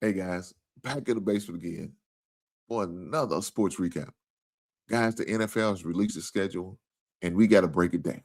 Hey guys, back in the basement again for another sports recap. Guys, the NFL has released a schedule and we got to break it down.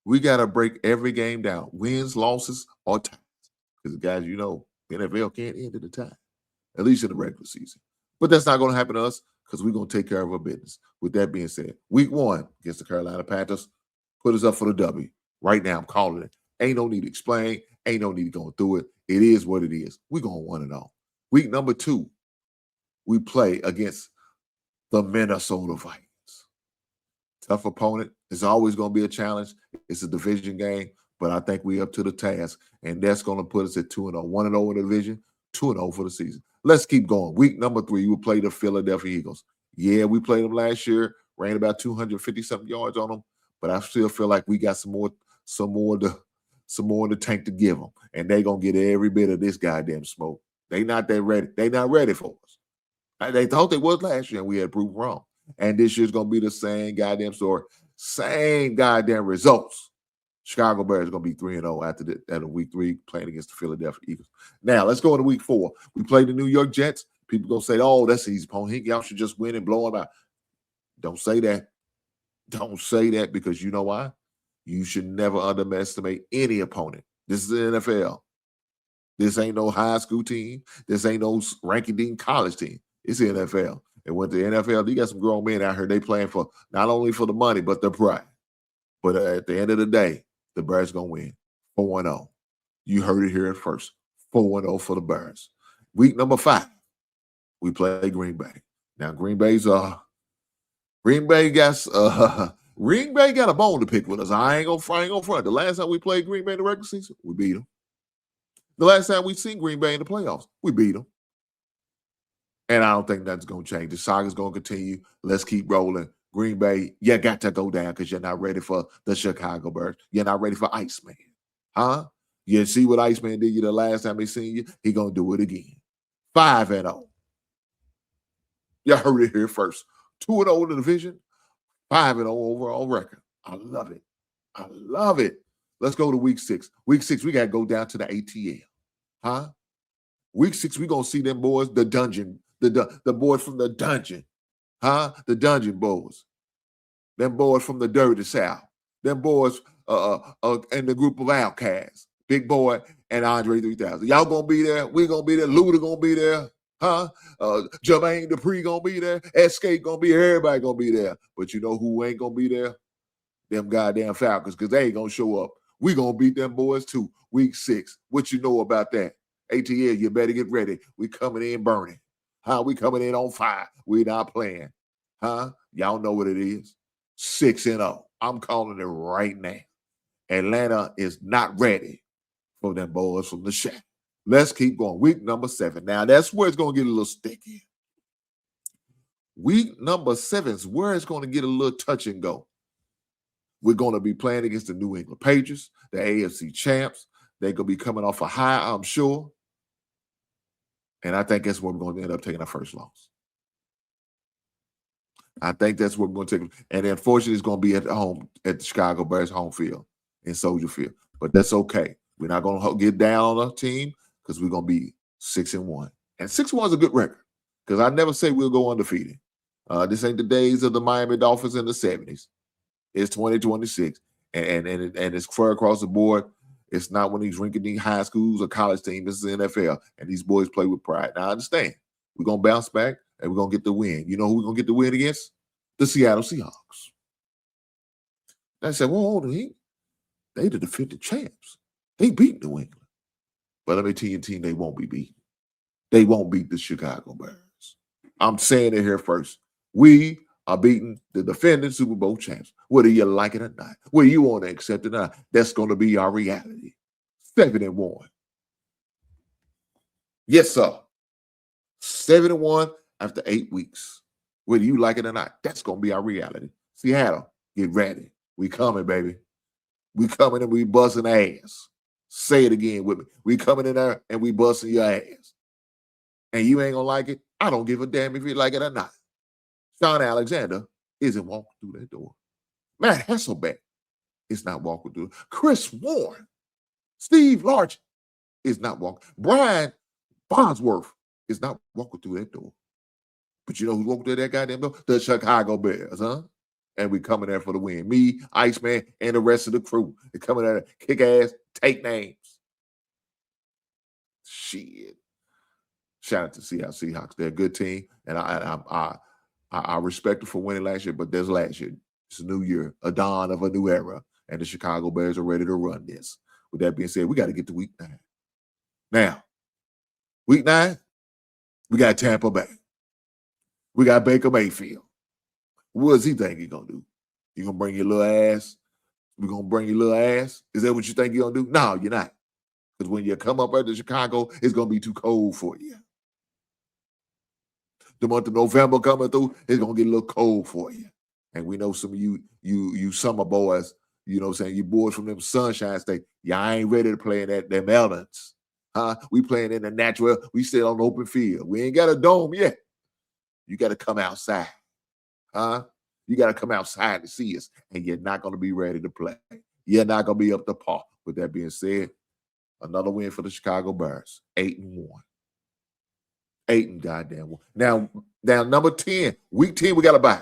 We got to break every game down, wins, losses, or ties. Because, guys, you know, the NFL can't end at a tie, at least in the regular season. But that's not going to happen to us because we're going to take care of our business. With that being said, week one against the Carolina Panthers, put us up for the W. Right now, I'm calling it. Ain't no need to explain. Ain't no need to go through it. It is what it is. We're going to win it all. Week number two, we play against the Minnesota Vikings. Tough opponent. It's always going to be a challenge. It's a division game, but I think we're up to the task, and that's going to put us at 2-0. 1-0 in the division, 2-0 for the season. Let's keep going. Week number three, we play the Philadelphia Eagles. Yeah, we played them last year, ran about 250-something yards on them, but I still feel like we got some more in the tank to give them, and they're going to get every bit of this goddamn smoke. They not that ready. They not ready for us. They thought they was last year, and we had proved wrong. And this year's going to be the same goddamn story, same goddamn results. Chicago Bears are going to be 3-0 after week three playing against the Philadelphia Eagles. Now, let's go into week four. We play the New York Jets. People going to say, oh, that's an easy opponent. Y'all should just win and blow them out. Don't say that. Don't say that because you know why? You should never underestimate any opponent. This is the NFL. This ain't no high school team. This ain't no ranking college team. It's the NFL. And with the NFL, you got some grown men out here. They playing for not only for the money, but the pride. But at the end of the day, the Bears going to win 4-0. You heard it here at first. 4-0 for the Bears. Week number 5, we play Green Bay. Now, Green Bay got a bone to pick with us. I ain't gonna front. The last time we played Green Bay in the regular season, we beat them. The last time we seen Green Bay in the playoffs, we beat them. And I don't think that's going to change. The saga's going to continue. Let's keep rolling. Green Bay, you got to go down because you're not ready for the Chicago Bears. You're not ready for Iceman. Huh? You see what Iceman did you the last time he seen you? He going to do it again. 5-0. You heard it here first. 2-0 in the division. 5-0 overall record. I love it. I love it. Let's go to week 6. Week 6, we got to go down to the ATL. Huh? Week 6, we going to see them boys, the dungeon. The boys from the dungeon, huh? The dungeon boys. Them boys from the dirty South. Them boys in the group of outcasts. Big Boy and Andre 3000. Y'all going to be there. We going to be there. Luda going to be there, huh? Jermaine Dupri going to be there. Escape going to be there. Everybody going to be there. But you know who ain't going to be there? Them goddamn Falcons because they ain't going to show up. We going to beat them boys too. Week 6. What you know about that? ATL, you better get ready. We coming in burning. Huh? We coming in on fire. We not playing. Huh? Y'all know what it is. 6-0. I'm calling it right now. Atlanta is not ready for them boys from the shack. Let's keep going. Week number 7. Now, that's where it's going to get a little sticky. Week number 7 is where it's going to get a little touch and go. We're going to be playing against the New England Patriots, the AFC champs. They're going to be coming off a high, I'm sure. And I think that's where we're going to end up taking our first loss. I think that's what we're going to take. And unfortunately, it's going to be at home, at the Chicago Bears home field in Soldier Field. But that's okay. We're not going to get down on our team because we're going to be 6-1. And 6-1 is a good record because I never say we'll go undefeated. This ain't the days of the Miami Dolphins in the 70s. It's 2026. And it's fair across the board. It's not one of these rinky-dink high schools or college teams. This is the NFL, and these boys play with pride. Now, I understand. We're going to bounce back, and we're going to get the win. You know who we're going to get the win against? The Seattle Seahawks. I said, well, hold on. They the defending champs. They beat New England. But let me tell you, team, they won't be beaten. They won't beat the Chicago Bears. I'm saying it here first. We are beating the defending Super Bowl champs, whether you like it or not, whether you want to accept it or not. That's going to be our reality. 7-1. Yes, sir. 7-1 after 8 weeks. Whether you like it or not, that's going to be our reality. Seattle, get ready. We coming, baby. We coming and we busting ass. Say it again with me. We coming in there and we busting your ass. And you ain't going to like it? I don't give a damn if you like it or not. Shaun Alexander isn't walking through that door. Matt Hasselbeck is not walking through. Chris Warren, Steve Largent is not walking. Brian Bosworth is not walking through that door. But you know who's walking through that goddamn door? The Chicago Bears, huh? And we coming there for the win. Me, Iceman, and the rest of the crew. They coming there to kick ass, take names. Shit. Shout out to Seattle Seahawks. They're a good team, and I respect them for winning last year. But there's last year. It's a new year, a dawn of a new era, and the Chicago Bears are ready to run this. With that being said, we got to get to week 9. Now, week 9, we got Tampa Bay. We got Baker Mayfield. What does he think he's going to do? You going to bring your little ass? We're going to bring your little ass? Is that what you think you're going to do? No, you're not. Because when you come up to Chicago, it's going to be too cold for you. The month of November coming through, it's going to get a little cold for you. And we know some of you summer boys, you know what I'm saying, you boys from them Sunshine State, y'all ain't ready to play in them elements. We playing in the natural, we sit on open field. We ain't got a dome yet. You got to come outside. You got to come outside to see us, and you're not going to be ready to play. You're not going to be up to par. With that being said, another win for the Chicago Bears, 8-1. 8 goddamn 1. Now number 10, week 10, we got to buy.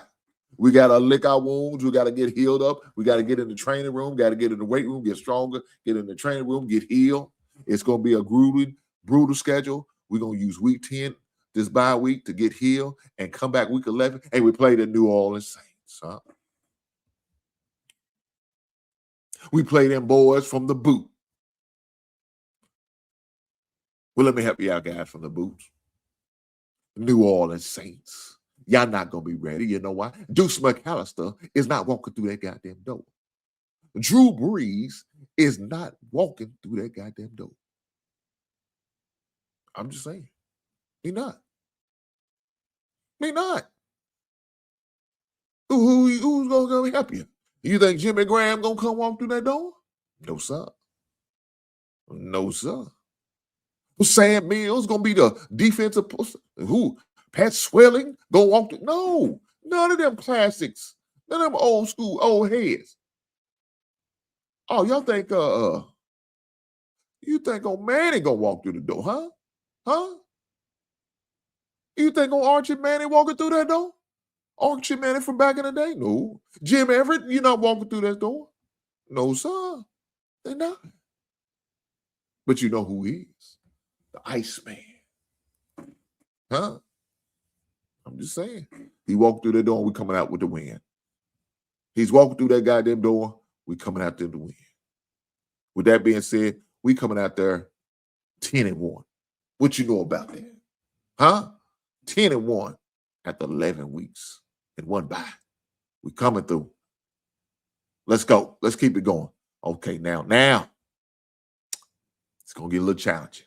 We got to lick our wounds. We got to get healed up. We got to get in the training room, got to get in the weight room, get stronger, get in the training room, get healed. It's going to be a brutal schedule. We're going to use week 10, this bye week, to get healed and come back week 11, and we play the New Orleans Saints. We play them boys from the boot. Well, let me help you out, guys, from the boots. New Orleans Saints. Y'all not going to be ready. You know why? Deuce McAllister is not walking through that goddamn door. Drew Brees is not walking through that goddamn door. I'm just saying. He not. He not. Who's going to help you? You think Jimmy Graham going to come walk through that door? No, sir. No, sir. Sam Mills going to be the defensive person. Who? Pat Swelling going to walk through? No. None of them classics. None of them old school, old heads. Oh, y'all think you think old Manning going to walk through the door, huh? Huh? You think old Archie Manning walking through that door? Archie Manning from back in the day? No. Jim Everett, you're not walking through that door? No, sir. They're not. But you know who he is. The Iceman. Huh? I'm just saying. He walked through that door and we coming out with the win. He's walking through that goddamn door. We coming out there to win. With that being said, we coming out there 10-1. What you know about that? Huh? 10-1 after 11 weeks and 1 bye. We coming through. Let's go. Let's keep it going. Okay, now it's going to get a little challenging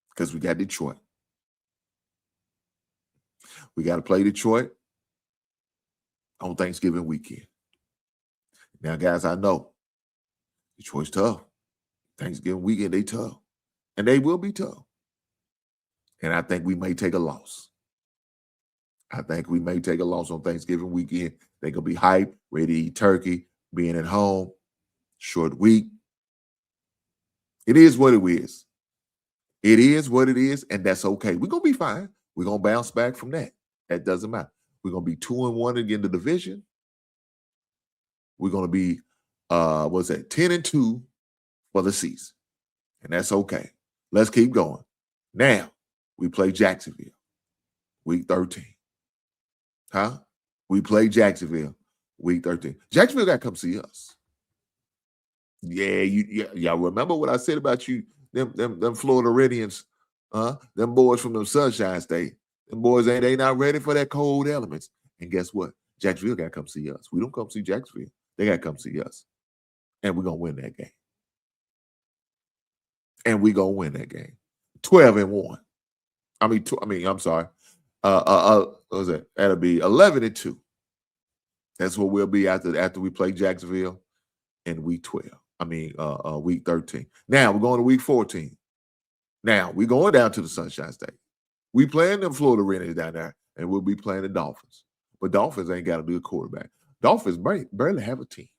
because we got Detroit. We got to play Detroit on Thanksgiving weekend. Now, guys, I know Detroit's tough. Thanksgiving weekend, they tough. And they will be tough. And I think we may take a loss. I think we may take a loss on Thanksgiving weekend. They're going to be hyped, ready to eat turkey, being at home, short week. It is what it is. It is what it is, and that's okay. We're going to be fine. We're going to bounce back from that. That doesn't matter. We're going to be 2-1 again in the division. We're going to be, 10-2 for the season. And that's okay. Let's keep going. Now, we play Jacksonville, week 13. Huh? We play Jacksonville, week 13. Jacksonville got to come see us. Yeah, y'all remember what I said about you, them Florida Redians, them boys from the Sunshine State. Them boys they not ready for that cold elements. And guess what? Jacksonville got to come see us. We don't come see Jacksonville. They got to come see us. And we're going to win that game. And we're going to win that game. 12-1. I'm sorry. What was that? That'll be 11-2. That's what we'll be after we play Jacksonville in week 12. Week 13. Now we're going to week 14. Now we're going down to the Sunshine State. We playing them Florida Redians down there, and we'll be playing the Dolphins. But Dolphins ain't got to be a quarterback. Dolphins barely have a team.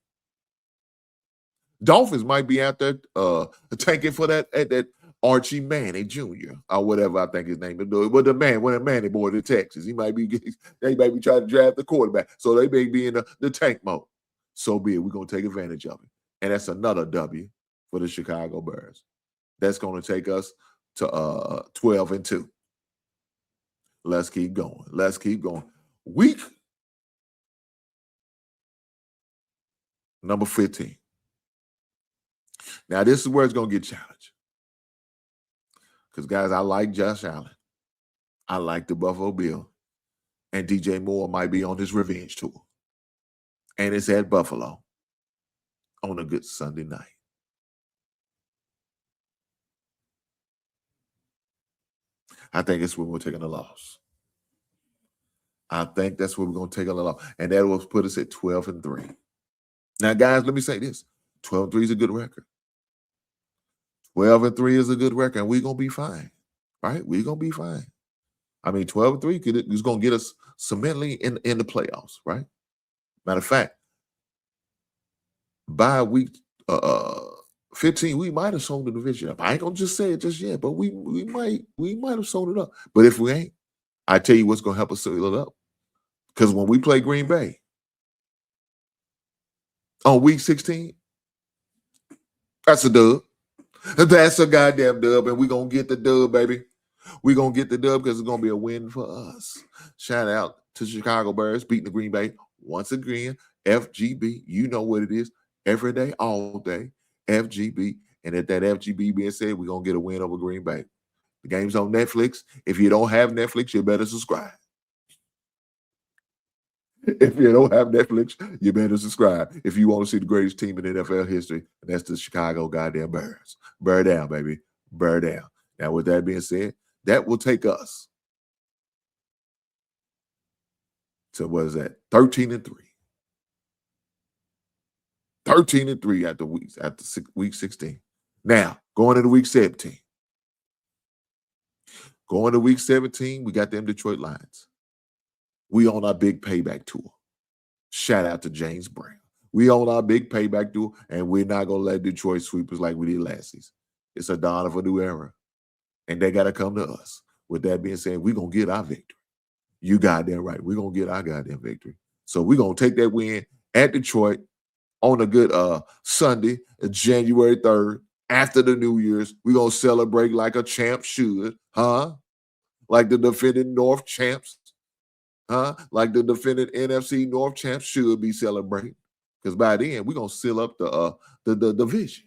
Dolphins might be out there tanking for that Archie Manning Jr. or whatever I think his name is. But the Manning boy to Texas, they might be trying to draft the quarterback, so they may be in the tank mode. So be it. We're gonna take advantage of it, and that's another W for the Chicago Bears. That's gonna take us to 12-2. Let's keep going. Let's keep going. Week number 15. Now, this is where it's going to get challenged. Because, guys, I like Josh Allen. I like the Buffalo Bill. And DJ Moore might be on his revenge tour. And it's at Buffalo on a good Sunday night. I think it's when we're taking a loss. I think that's where we're going to take a loss. And that will put us at 12-3. Now, guys, let me say this. 12-3 is a good record. 12-3 is a good record, and we're going to be fine, right? We're going to be fine. I mean, 12-3 is going to get us cemently in the playoffs, right? Matter of fact, by week 15, we might have sewn the division up. I ain't going to just say it just yet, but we might have sewn it up. But if we ain't, I tell you what's going to help us seal it up. Because when we play Green Bay on week 16, that's a dub. That's a goddamn dub, and we're going to get the dub, baby. We're going to get the dub because it's going to be a win for us. Shout out to Chicago Bears beating the Green Bay once again. FGB, you know what it is. Every day, all day. FGB. And at that FGB being said, we're going to get a win over Green Bay. The game's on Netflix. If you don't have Netflix, you better subscribe. If you don't have Netflix, you better subscribe. If you want to see the greatest team in NFL history, and that's the Chicago goddamn Bears. Bear down, baby. Bear down. Now, with that being said, that will take us to, what is that? 13-3. 13-3 after week 16. Now, going into week 17. Going to week 17, we got them Detroit Lions. We on our big payback tour. Shout out to James Brown. We on our big payback tour, and we're not going to let Detroit sweep us like we did last season. It's a dawn of a new era, and they got to come to us. With that being said, we're going to get our victory. You goddamn right. We're going to get our goddamn victory. So we're going to take that win at Detroit on a good Sunday, January 3rd, after the New Year's. We're going to celebrate like a champ should, huh? Like the defending North champs. Huh? Like the defending NFC North champs should be celebrating. Because by then, we're going to seal up the division.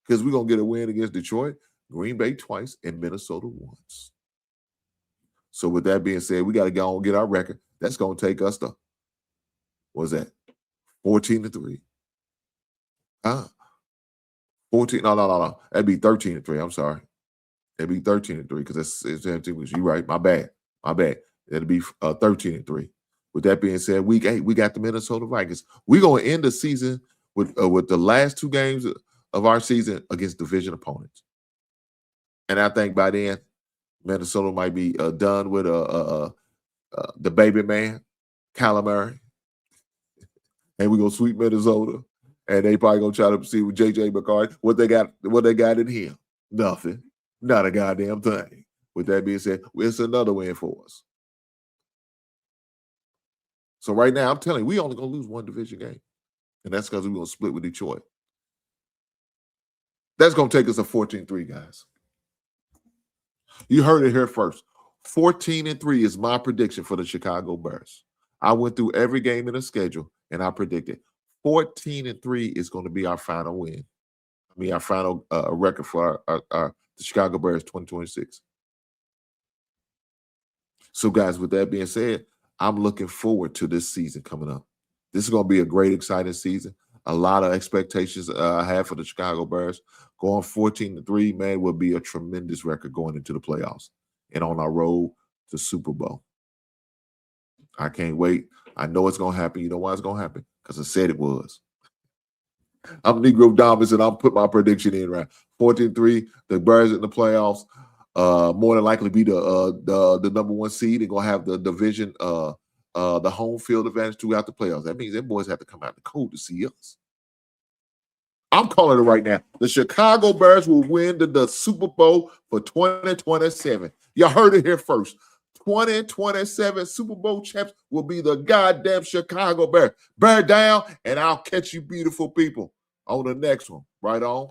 Because we're going to get a win against Detroit, Green Bay twice, and Minnesota once. So with that being said, we got to go and get our record. That's going to take us to, what's that? 14-3. Huh? 14, no. That'd be 13-3. I'm sorry. That'd be 13-3 because it's 17 weeks. You're right. My bad. It'll be 13-3. With that being said, week 8, we got the Minnesota Vikings. We're going to end the season with the last 2 games of our season against division opponents. And I think by then, Minnesota might be done with the baby man, Kyler Murray. And we're going to sweep Minnesota. And they probably going to try to see with J.J. McCarthy what they got in him. Nothing. Not a goddamn thing. With that being said, it's another win for us. So right now, I'm telling you, we only going to lose 1 division game. And that's because we're going to split with Detroit. That's going to take us to 14-3, guys. You heard it here first. 14-3 is my prediction for the Chicago Bears. I went through every game in the schedule, and I predicted 14-3 is going to be our final win. I mean, our final record for the Chicago Bears 2026. So, guys, with that being said, I'm looking forward to this season coming up. This is going to be a great, exciting season. A lot of expectations I have for the Chicago Bears. Going 14-3, man, will be a tremendous record going into the playoffs and on our road to Super Bowl. I can't wait. I know it's going to happen. You know why it's going to happen? Because I said it was. I'm Negro Dominus, and I'll put my prediction in right. 14-3, the Bears in the playoffs. More than likely be the number 1 seed and going to have the division, the home field advantage throughout the playoffs. That means them boys have to come out the cold to see us. I'm calling it right now. The Chicago Bears will win the Super Bowl for 2027. You heard it here first. 2027 Super Bowl champs will be the goddamn Chicago Bears. Bear down, and I'll catch you beautiful people on the next one. Right on.